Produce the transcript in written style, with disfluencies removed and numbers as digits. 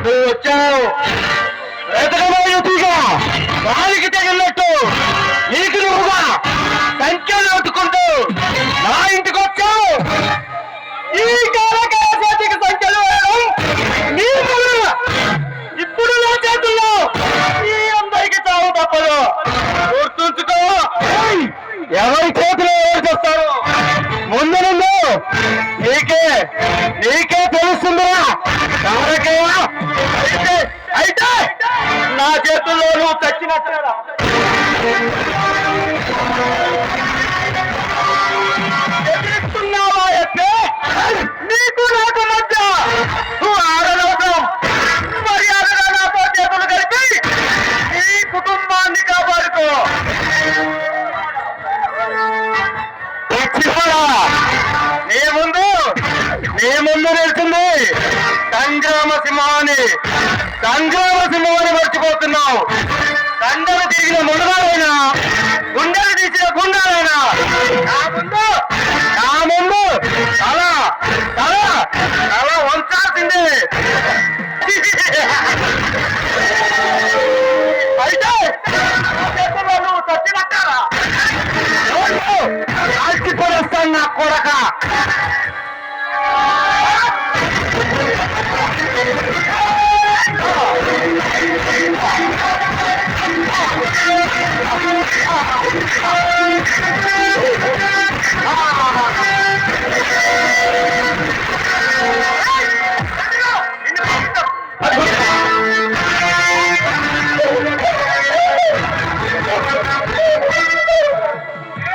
నువ్వు వచ్చావు ఎదుగమయ్యగా వారికి తగిలినట్టు నీకు నువ్వుగా సంఖ్యలు ఒట్టుకుంటూ నా ఇంటికి వచ్చావు. ఈ కాలకాలకి సంఖ్యలు నీకు ఇప్పుడు నా చేతుల్లో ఈ అందరికి చావు తప్పదు. గుర్తుంచుకో, ఎవరి చేతిలో ఎవరు చేస్తారు ముందు ముందు నీకే తెలుస్తుందిరా. అయితే నా చేతుల్లో నువ్వు చచ్చినట్టురా. ఎదురుస్తున్నావా అయితే నీకు నాకు మధ్య నువ్వు ఆడలోకం మర్యాదగా నాతో చేతులు కలిపి ఈ కుటుంబాన్ని కాపాడుకో. నీ ముందు నిలుస్తుంది సంగ్రామ సింహాన్ని మర్చిపోతున్నావు. తండ్రి తిరిగిన మునగాలైనా గుండెలు తీసిన గుండాలైనా నా ముందు తల వంచాల్సిందే.